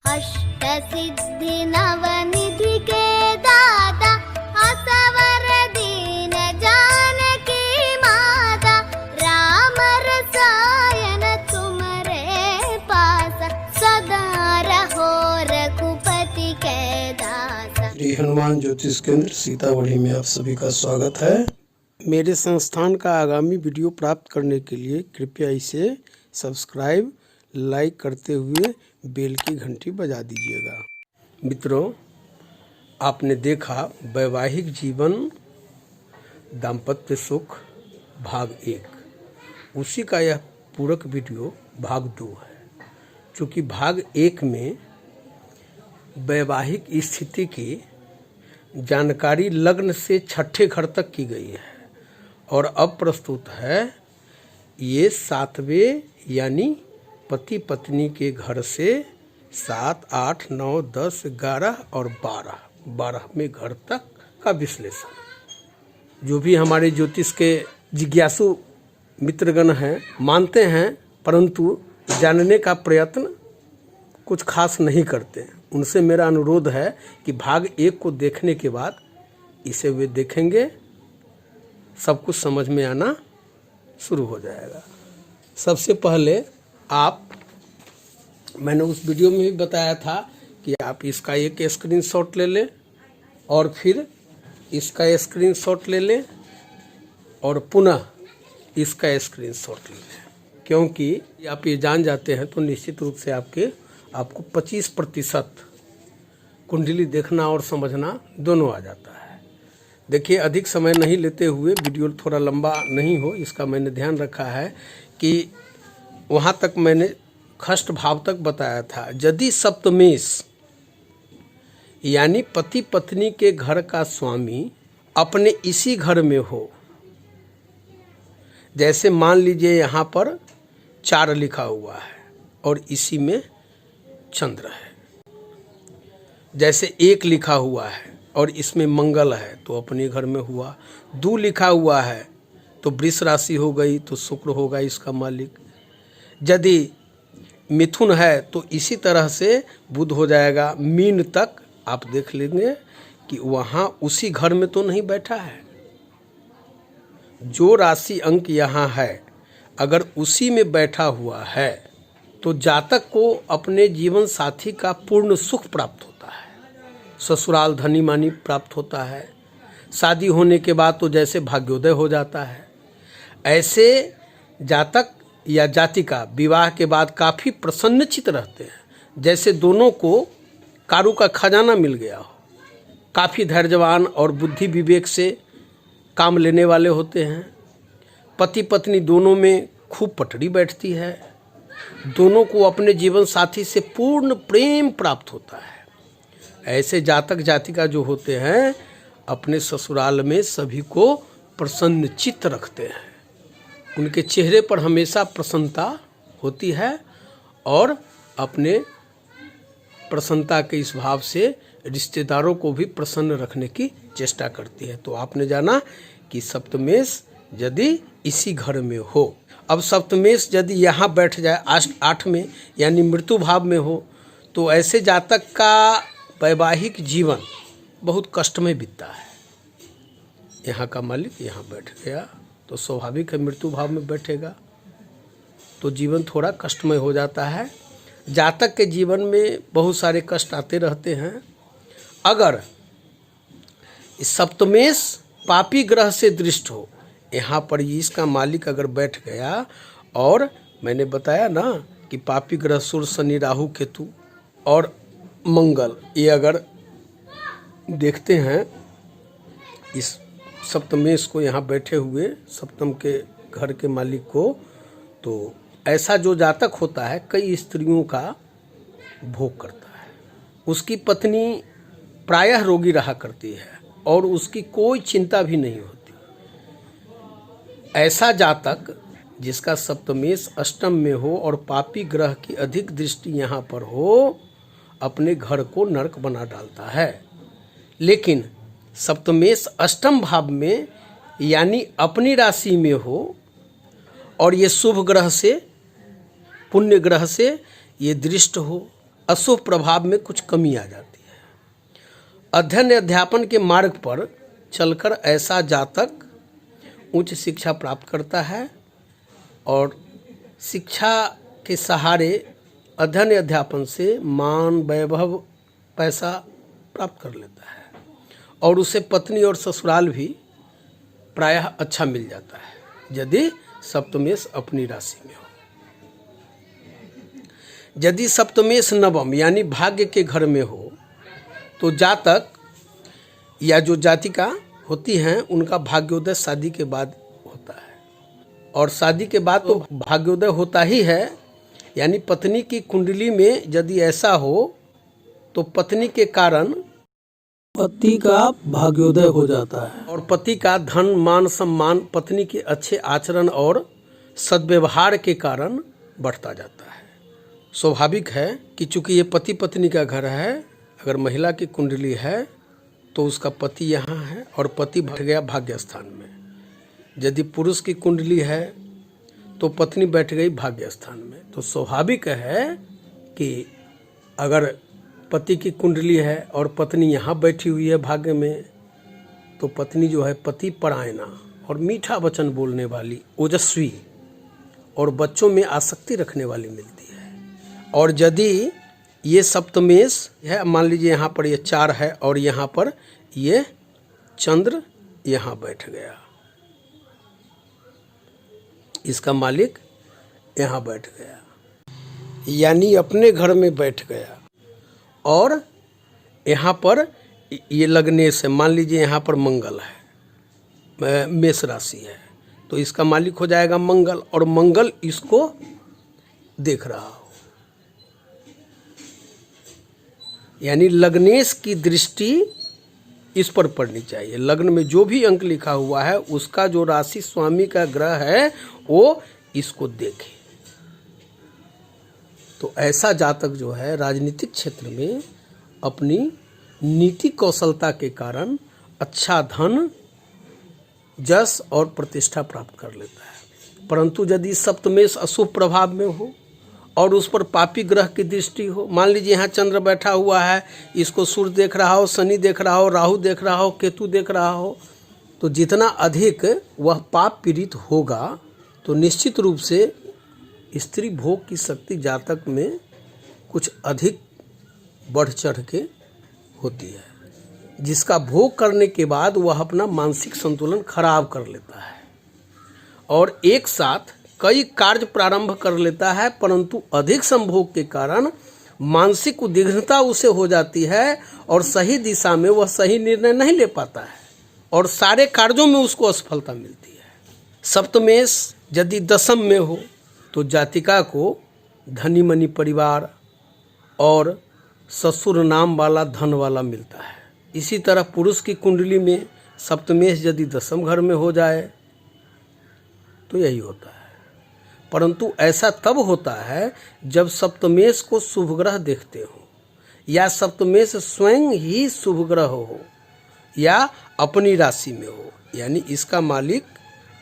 अष्टसिद्धि नवनिधि के दाता असवर दीन जानकी माता राम रसायन तुम्हारे पास सदा रहो रघुपति के दासा। श्री हनुमान ज्योतिष केंद्र सीतामढ़ी में आप सभी का स्वागत है। मेरे संस्थान का आगामी वीडियो प्राप्त करने के लिए कृपया इसे सब्सक्राइब लाइक करते हुए बेल की घंटी बजा दीजिएगा। मित्रों, आपने देखा वैवाहिक जीवन दाम्पत्य सुख भाग 1, उसी का यह पूरक वीडियो भाग 2 है। चूँकि भाग 1 में वैवाहिक स्थिति की जानकारी लग्न से छठे घर तक की गई है और अब प्रस्तुत है ये 7वें यानी पति पत्नी के घर से 7, 8, 9, 10, 11 और 12वें घर तक का विश्लेषण। जो भी हमारे ज्योतिष के जिज्ञासु मित्रगण हैं मानते हैं, परंतु जानने का प्रयत्न कुछ खास नहीं करते। उनसे मेरा अनुरोध है कि भाग 1 को देखने के बाद इसे वे देखेंगे, सब कुछ समझ में आना शुरू हो जाएगा। सबसे पहले मैंने उस वीडियो में भी बताया था कि आप इसका एक स्क्रीनशॉट ले लें और फिर इसका स्क्रीनशॉट ले लें और पुनः इसका स्क्रीनशॉट ले लें, क्योंकि आप ये जान जाते हैं तो निश्चित रूप से आपको 25% कुंडली देखना और समझना दोनों आ जाता है। देखिए, अधिक समय नहीं लेते हुए, वीडियो थोड़ा लंबा नहीं हो इसका मैंने ध्यान रखा है कि वहाँ तक मैंने खष्ट भाव तक बताया था। यदि सप्तमेश यानी पति पत्नी के घर का स्वामी अपने इसी घर में हो, जैसे मान लीजिए यहाँ पर 4 लिखा हुआ है और इसी में चंद्र है, जैसे 1 लिखा हुआ है और इसमें मंगल है तो अपने घर में हुआ। 2 लिखा हुआ है तो वृष राशि हो गई तो शुक्र होगा इसका मालिक। यदि मिथुन है तो इसी तरह से बुध हो जाएगा। मीन तक आप देख लेंगे कि वहाँ उसी घर में तो नहीं बैठा है। जो राशि अंक यहाँ है अगर उसी में बैठा हुआ है तो जातक को अपने जीवन साथी का पूर्ण सुख प्राप्त होता है, ससुराल धनी मानी प्राप्त होता है। शादी होने के बाद तो जैसे भाग्योदय हो जाता है। ऐसे जातक या जातिका विवाह के बाद काफ़ी प्रसन्नचित रहते हैं, जैसे दोनों को कारू का खजाना मिल गया हो। काफ़ी धैर्यवान और बुद्धि विवेक से काम लेने वाले होते हैं। पति पत्नी दोनों में खूब पटरी बैठती है। दोनों को अपने जीवन साथी से पूर्ण प्रेम प्राप्त होता है। ऐसे जातक जातिका जो होते हैं अपने ससुराल में सभी को प्रसन्नचित रखते हैं। उनके चेहरे पर हमेशा प्रसन्नता होती है और अपने प्रसन्नता के इस भाव से रिश्तेदारों को भी प्रसन्न रखने की चेष्टा करती है। तो आपने जाना कि सप्तमेश यदि इसी घर में हो, अब सप्तमेश यदि यहाँ बैठ जाए 8 में यानी मृत्यु भाव में हो, तो ऐसे जातक का वैवाहिक जीवन बहुत कष्टमय बीतता है। यहाँ का मालिक यहाँ बैठ गया तो स्वाभाविक है मृत्यु भाव में बैठेगा तो जीवन थोड़ा कष्टमय हो जाता है। जातक के जीवन में बहुत सारे कष्ट आते रहते हैं। अगर इस सप्तमेश पापी ग्रह से दृष्ट हो, यहाँ पर इसका मालिक अगर बैठ गया, और मैंने बताया ना कि पापी ग्रह सूर्य शनि राहु केतु और मंगल, ये अगर देखते हैं इस सप्तमेश को यहाँ बैठे हुए सप्तम के घर के मालिक को, तो ऐसा जो जातक होता है कई स्त्रियों का भोग करता है। उसकी पत्नी प्रायः रोगी रहा करती है और उसकी कोई चिंता भी नहीं होती। ऐसा जातक जिसका सप्तमेश अष्टम में हो और पापी ग्रह की अधिक दृष्टि यहाँ पर हो, अपने घर को नरक बना डालता है। लेकिन सप्तमेश अष्टम भाव में यानी अपनी राशि में हो और ये शुभ ग्रह से पुण्य ग्रह से ये दृष्ट हो, अशुभ प्रभाव में कुछ कमी आ जाती है। अध्ययन अध्यापन के मार्ग पर चलकर ऐसा जातक उच्च शिक्षा प्राप्त करता है और शिक्षा के सहारे अध्ययन अध्यापन से मान वैभव पैसा प्राप्त कर लेता है और उसे पत्नी और ससुराल भी प्रायः अच्छा मिल जाता है यदि सप्तमेश अपनी राशि में हो। यदि सप्तमेश नवम यानी भाग्य के घर में हो तो जातक या जो जातिका होती हैं उनका भाग्योदय शादी के बाद होता है और शादी के बाद तो भाग्योदय होता ही है, यानी पत्नी की कुंडली में यदि ऐसा हो तो पत्नी के कारण पति का भाग्योदय हो जाता है और पति का धन मान सम्मान पत्नी के अच्छे आचरण और सद्व्यवहार के कारण बढ़ता जाता है। स्वाभाविक है कि चूंकि ये पति पत्नी का घर है, अगर महिला की कुंडली है तो उसका पति यहाँ है और पति बैठ गया भाग्य स्थान में। यदि पुरुष की कुंडली है तो पत्नी बैठ गई भाग्य स्थान में। तो स्वाभाविक है कि अगर पति की कुंडली है और पत्नी यहाँ बैठी हुई है भाग्य में, तो पत्नी जो है पति परायणा और मीठा वचन बोलने वाली, ओजस्वी और बच्चों में आसक्ति रखने वाली मिलती है। और यदि ये सप्तमेश है, मान लीजिए यहाँ पर ये 4 है और यहाँ पर ये चंद्र यहाँ बैठ गया, इसका मालिक यहाँ बैठ गया, यानी अपने घर में बैठ गया और यहाँ पर ये लगने से मान लीजिए यहाँ पर मंगल है, मेष राशि है, तो इसका मालिक हो जाएगा मंगल और मंगल इसको देख रहा हो, यानी लग्नेश की दृष्टि इस पर पड़नी चाहिए। लग्न में जो भी अंक लिखा हुआ है उसका जो राशि स्वामी का ग्रह है वो इसको देखे। तो ऐसा जातक जो है राजनीतिक क्षेत्र में अपनी नीति कौशलता के कारण अच्छा धन, जस और प्रतिष्ठा प्राप्त कर लेता है। परंतु यदि सप्तमेश अशुभ प्रभाव में हो और उस पर पापी ग्रह की दृष्टि हो, मान लीजिए यहाँ चंद्र बैठा हुआ है, इसको सूर्य देख रहा हो, शनि देख रहा हो, राहु देख रहा हो, केतु देख रहा हो, तो जितना अधिक वह पाप पीड़ित होगा तो निश्चित रूप से स्त्री भोग की शक्ति जातक में कुछ अधिक बढ़ चढ़ के होती है, जिसका भोग करने के बाद वह अपना मानसिक संतुलन खराब कर लेता है और एक साथ कई कार्य प्रारंभ कर लेता है, परंतु अधिक संभोग के कारण मानसिक उद्विग्नता उसे हो जाती है और सही दिशा में वह सही निर्णय नहीं ले पाता है और सारे कार्यों में उसको असफलता मिलती है। सप्तमेश यदि दशम में हो तो जातिका को धनी मनी परिवार और ससुर नाम वाला धन वाला मिलता है। इसी तरह पुरुष की कुंडली में सप्तमेश यदि दशम घर में हो जाए तो यही होता है। परंतु ऐसा तब होता है जब सप्तमेश को शुभ ग्रह देखते हो या सप्तमेश स्वयं ही शुभ ग्रह हो या अपनी राशि में हो, यानी इसका मालिक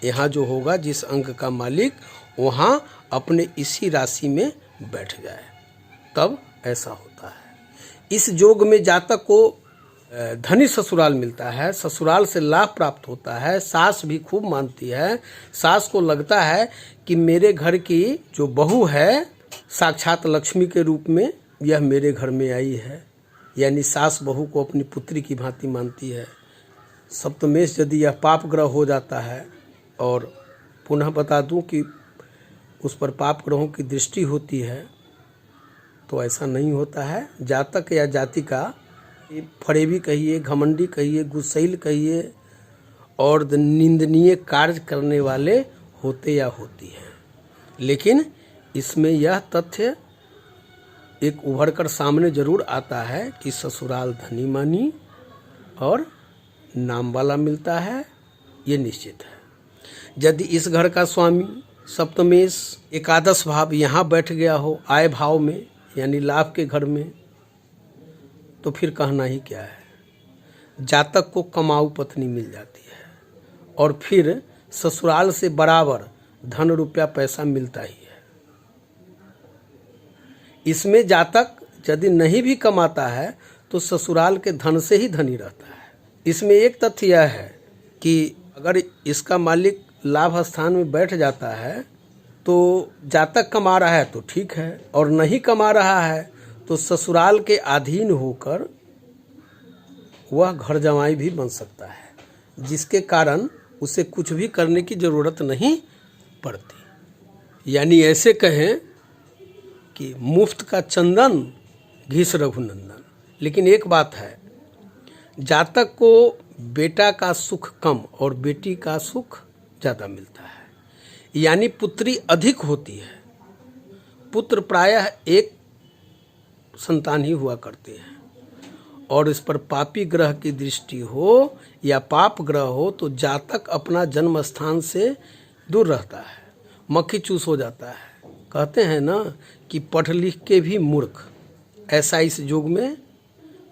यहाँ जो होगा, जिस अंक का मालिक वहाँ अपने इसी राशि में बैठ जाए, तब ऐसा होता है। इस योग में जातक को धनी ससुराल मिलता है, ससुराल से लाभ प्राप्त होता है, सास भी खूब मानती है, सास को लगता है कि मेरे घर की जो बहू है साक्षात लक्ष्मी के रूप में यह मेरे घर में आई है, यानी सास बहू को अपनी पुत्री की भांति मानती है। सप्तमेश यदि यह पाप ग्रह हो जाता है, और पुनः बता दूं कि उस पर पाप ग्रहों की दृष्टि होती है, तो ऐसा नहीं होता है। जातक या जातिका फरेबी कहिए, घमंडी कहिए, गुस्सैल कहिए और निंदनीय कार्य करने वाले होते या होती हैं, लेकिन इसमें यह तथ्य एक उभर कर सामने जरूर आता है कि ससुराल धनी मानी और नाम वाला मिलता है, ये निश्चित है। यदि इस घर का स्वामी सप्तमेश एकादश भाव यहाँ बैठ गया हो आय भाव में, यानी लाभ के घर में, तो फिर कहना ही क्या है। जातक को कमाऊ पत्नी मिल जाती है और फिर ससुराल से बराबर धन रुपया पैसा मिलता ही है। इसमें जातक यदि नहीं भी कमाता है तो ससुराल के धन से ही धनी रहता है। इसमें एक तथ्य यह है कि अगर इसका मालिक लाभ स्थान में बैठ जाता है तो जातक कमा रहा है तो ठीक है, और नहीं कमा रहा है तो ससुराल के अधीन होकर वह घर जमाई भी बन सकता है, जिसके कारण उसे कुछ भी करने की ज़रूरत नहीं पड़ती। यानी ऐसे कहें कि मुफ्त का चंदन घिस रघुनंदन। लेकिन एक बात है, जातक को बेटा का सुख कम और बेटी का सुख ज़्यादा मिलता है, यानी पुत्री अधिक होती है। पुत्र प्रायः एक संतान ही हुआ करते हैं, और इस पर पापी ग्रह की दृष्टि हो या पाप ग्रह हो तो जातक अपना जन्म स्थान से दूर रहता है, मक्खी चूस हो जाता है। कहते हैं ना कि पढ़ लिख के भी मूर्ख, ऐसा इस युग में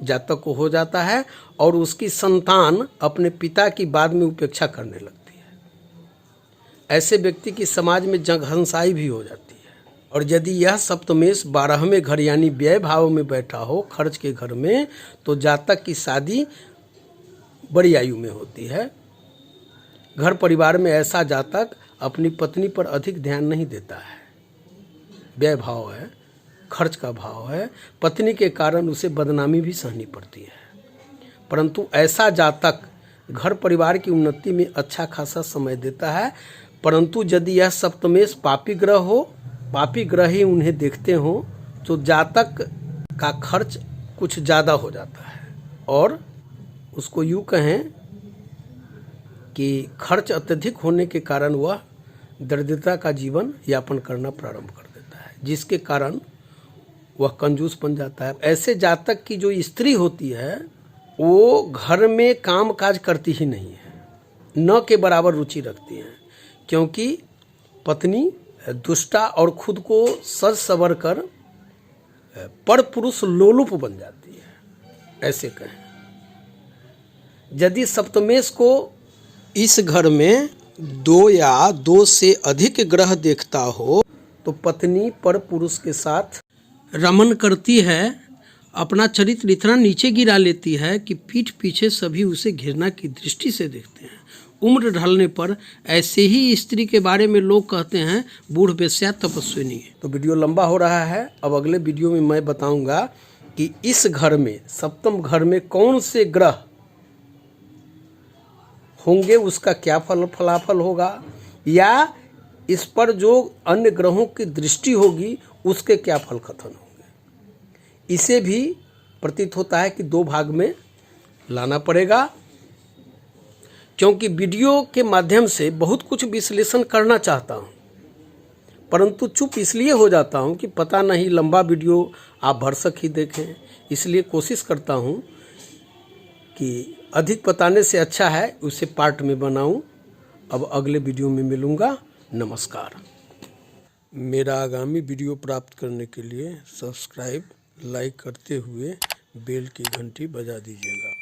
जातक को हो जाता है, और उसकी संतान अपने पिता की बाद में उपेक्षा करने लगती है। ऐसे व्यक्ति की समाज में जगहंसाई भी हो जाती है। और यदि यह सप्तमेश 12वें घर यानी व्यय भाव में बैठा हो, खर्च के घर में, तो जातक की शादी बड़ी आयु में होती है। घर परिवार में ऐसा जातक अपनी पत्नी पर अधिक ध्यान नहीं देता है। व्यय भाव है, खर्च का भाव है, पत्नी के कारण उसे बदनामी भी सहनी पड़ती है। परंतु ऐसा जातक घर परिवार की उन्नति में अच्छा खासा समय देता है। परंतु यदि यह सप्तमेश पापी ग्रह हो, पापी ग्रह ही उन्हें देखते हो, तो जातक का खर्च कुछ ज़्यादा हो जाता है, और उसको यूँ कहें कि खर्च अत्यधिक होने के कारण वह दरिद्रता का जीवन यापन करना प्रारंभ कर देता है, जिसके कारण वह कंजूस बन जाता है। ऐसे जातक की जो स्त्री होती है वो घर में काम काज करती ही नहीं है, न के बराबर रुचि रखती हैं, क्योंकि पत्नी दुष्टा और खुद को सज सवर कर पर पुरुष लोलुप बन जाती है। ऐसे कहें, यदि सप्तमेश को इस घर में 2 या 2 से अधिक ग्रह देखता हो तो पत्नी पर पुरुष के साथ रमन करती है, अपना चरित्र इतना नीचे गिरा लेती है कि पीठ पीछे सभी उसे घृणा की दृष्टि से देखते हैं। उम्र ढलने पर ऐसे ही स्त्री के बारे में लोग कहते हैं बूढ़ बेश्या तपस्विनी। तो वीडियो लंबा हो रहा है, अब अगले वीडियो में मैं बताऊंगा कि इस घर में, सप्तम घर में कौन से ग्रह होंगे, उसका क्या फलाफल होगा, या इस पर जो अन्य ग्रहों की दृष्टि होगी उसके क्या फल कथन होंगे। इसे भी प्रतीत होता है कि 2 भाग में लाना पड़ेगा, क्योंकि वीडियो के माध्यम से बहुत कुछ विश्लेषण करना चाहता हूं, परंतु चुप इसलिए हो जाता हूं कि पता नहीं लंबा वीडियो आप भरसक ही देखें। इसलिए कोशिश करता हूं कि अधिक बताने से अच्छा है उसे पार्ट में बनाऊं। अब अगले वीडियो में मिलूंगा। नमस्कार। मेरा आगामी वीडियो प्राप्त करने के लिए सब्सक्राइब, लाइक करते हुए बेल की घंटी बजा दीजिएगा।